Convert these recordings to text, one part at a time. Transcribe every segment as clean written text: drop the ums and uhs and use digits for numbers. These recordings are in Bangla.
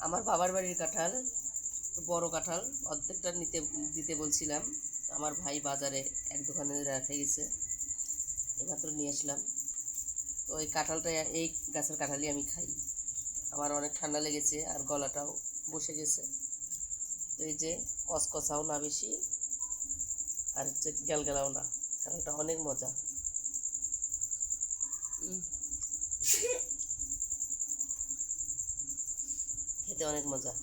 আমার বাবার বাড়ির কাঁঠাল বড় কাঁঠাল অর্ধেকটা দিতে বলছিলাম। আমার ভাই বাজারে এক দোকানে রেখে গেছে, এইমাত্র নিয়ে আসলাম। তো এই কাঁঠালটা, এই গাছের কাঁঠালই আমি খাই। আমার অনেক ঠান্ডা লেগেছে আর গলাটাও বসে গেছে। তো এই যে কচকচাও না বেশি, আর হচ্ছে গ্যালগ্যালাও না। কাঁঠালটা অনেক মজা। খেতে অনেক মজা।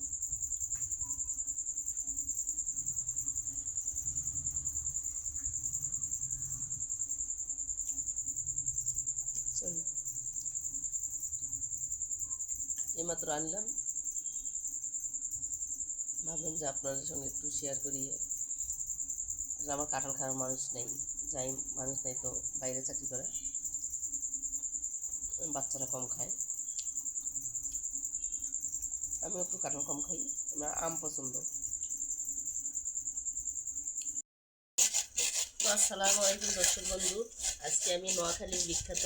এইমাত্র আনলাম, ভাবলাম যে আপনাদের সঙ্গে একটু শেয়ার করি। আমার কাঁঠাল খাওয়ার মানুষ নেই, যাই মানুষ নেই তো বাইরে চাকরি করে, বাচ্চারা কম খায়, আমি একটু কাঁঠাল কম খাই। আমার আম পছন্দ। আসসালামু আলাইকুম দর্শক বন্ধু, আজকে আমি নোয়াখালীর বিখ্যাত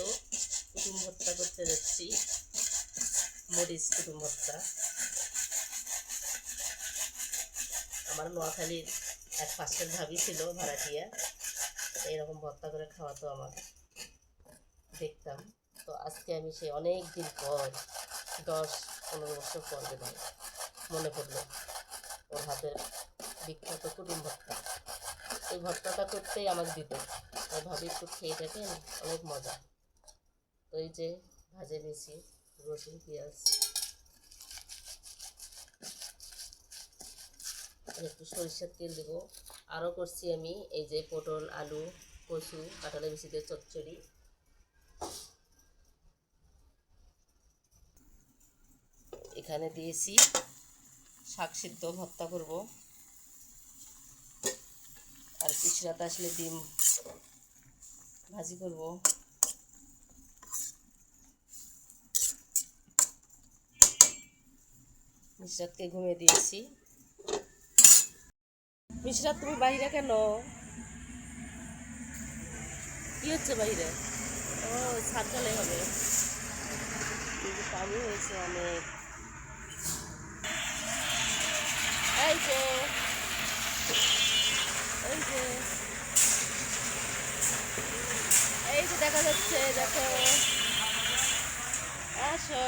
কুটুম ভর্তা করতে যাচ্ছি। মরিচ কুটুম ভর্তা। আমার নোয়াখালীর এক পাশের ভাবি ছিল ভাড়াটিয়া, এইরকম ভর্তা করে খাওয়াতো আমার, দেখতাম। তো আজকে আমি সে অনেক দিন পর 10-15 বছর পর বেরোয় মনে পড়লো ওর হাতের বিখ্যাত কুটুম ভর্তা। এই ভর্তাটা করতেই আমাকে দিত, তাই ভাবি একটু খেয়ে দেখেন, অনেক মজা। তো এই যে ভাজে নিয়েছি রসুন পেঁয়াজ, একটু সরিষার তেল দেবো। আরও করছি আমি এই যে পটল, আলু, কচু, কাঁঠালের বিচি দিয়ে চচ্চড়ি। এখানে দিয়েছি শাক সিদ্ধ ভর্তা করব, আর ইশরাত আসলে ডিম ভাজি করব। ইশরাতকে ঘুমিয়ে দিয়েছি। ইশরাত, তুমি বাইরে কেন? কি হচ্ছে বাইরে? ও, ছাদ ঢালাই হবে, কিন্তু পানি হয়েছে অনেক। এই যে এই যে এই যে দেখা যাচ্ছে, দেখো, আসো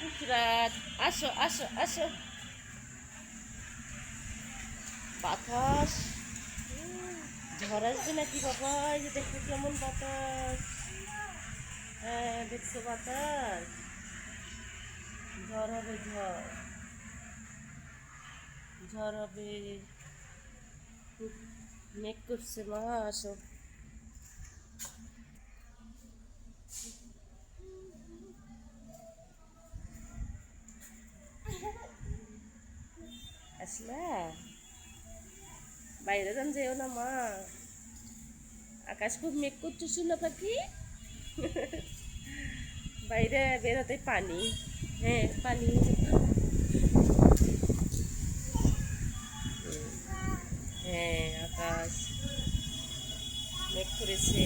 ইশরাত, আসো আসো আসো। বাতাস, ঝড় আসবে নাকি বাবা? এই যে দেখো কেমন বাতাস। হ্যাঁ, দেখছো বাতাস? ঝড় হবে, ঝড় ঝড় হবে। খুব মেঘ করছে, মা আসো। আসলা, বাইরে যান যেও না মা, আকাশ খুব মেঘ করছে, শোনা পাখি। বাইরে বেরোতে পানি, হ্যাঁ পানি। হ্যাঁ, আকাশ মেঘ করেছে,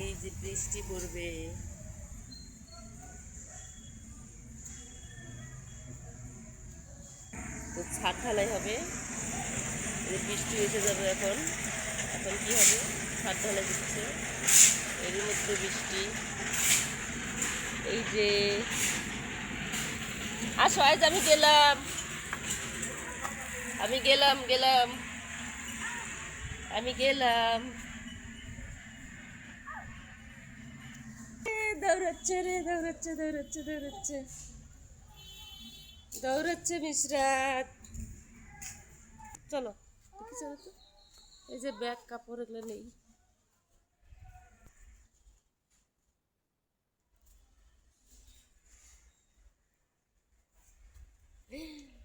এই যে বৃষ্টি পড়বে। তো ছাদ ঢালাই হবে, বৃষ্টি এসে যাবে এখন। এখন কি হবে? ছাদ ঢালাই দিচ্ছে, এর মধ্যে বৃষ্টি। এই যে আসো, আজ আমি গেলাম, আমি গেলাম গেলাম আমি গেলাম। দৌড়াচ্ছে রে, দৌড়াচ্ছে দৌড়াচ্ছে দৌড়াচ্ছে দৌড়াচ্ছে মিশরাত। চলো দেখি, চলো তো। এই যে ব্যাগ কাপড় এগুলো নেই।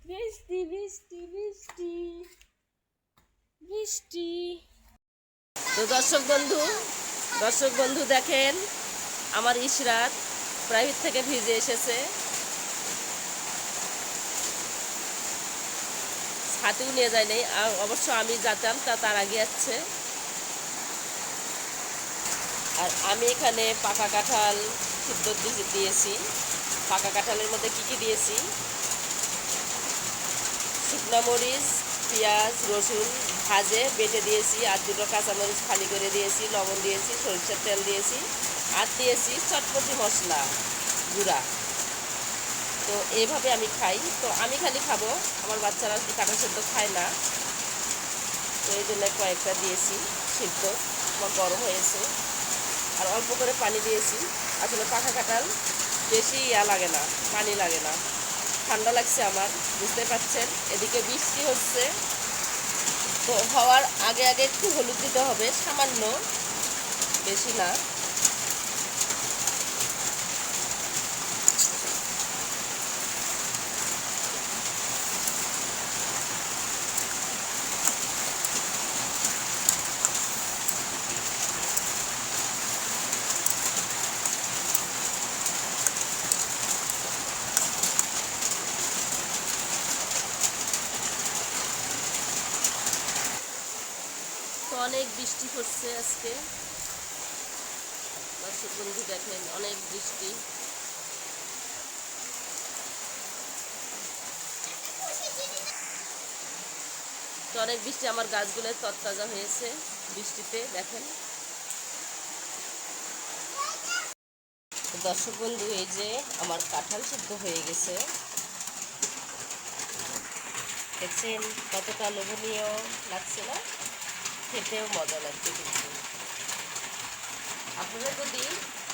বৃষ্টি বৃষ্টি বৃষ্টি বৃষ্টি। তো দর্শক বন্ধু দেখেন, আমার ইশরাত প্রাইভেট থেকে ভিজে এসেছে, ছাতিও নিয়ে যায় নাই। আর অবশ্য আমি যেতাম তার আগে যাচ্ছে। আর আমি এখানে পাকা কাঁঠাল সিদ্ধ দিয়েছি, পাকা কাঁঠালের মধ্যে কী কী দিয়েছি, শুকনো মরিচ, পেঁয়াজ, রসুন ভাজে বেটে দিয়েছি, আর দুটো কাঁচামরিচ ফালি করে দিয়েছি, লবণ দিয়েছি, সরিষার তেল দিয়েছি, আর দিয়েছি চটপটি মশলা গুঁড়া। তো এইভাবে আমি খাই। তো আমি খালি খাবো, আমার বাচ্চারা কাঁঠাল সেদ্ধ খায় না, তো এই জন্য কয়েকটা দিয়েছি সিদ্ধ। আমার গরম হয়েছে, আর অল্প করে পানি দিয়েছি। আসলে পাকা কাঁঠাল বেশি লাগে না, পানি লাগে না। ঠান্ডা লাগছে আমার, বুঝতে পারছেন। এদিকে বৃষ্টি হচ্ছে, তো হওয়ার আগে আগে একটু হলুদ দিতে হবে, সামান্য, বেশি না। তো অনেক বৃষ্টি হচ্ছে আজকে, দর্শক বন্ধু দেখেন, অনেক বৃষ্টি। তো অনেক বৃষ্টি, আমার গাছগুলো তরতাজা হয়েছে বৃষ্টিতে, দেখেন। দর্শক বন্ধু, এই যে আমার কাঁঠাল সিদ্ধ হয়ে গেছে, দেখছেন কতটা লোভনীয় লাগছে না? খেতেও মজা লাগছে। কিন্তু আপনারা যদি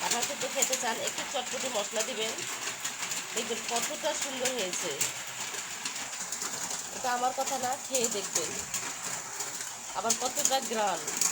কাঁঠাল সিদ্ধ খেতে চান, একটু চটপটি মশলা দিবেন, দেখবেন কতটা সুন্দর হয়েছে। এটা আমার কথা না, খেয়ে দেখবেন আবার কতটা গ্রান।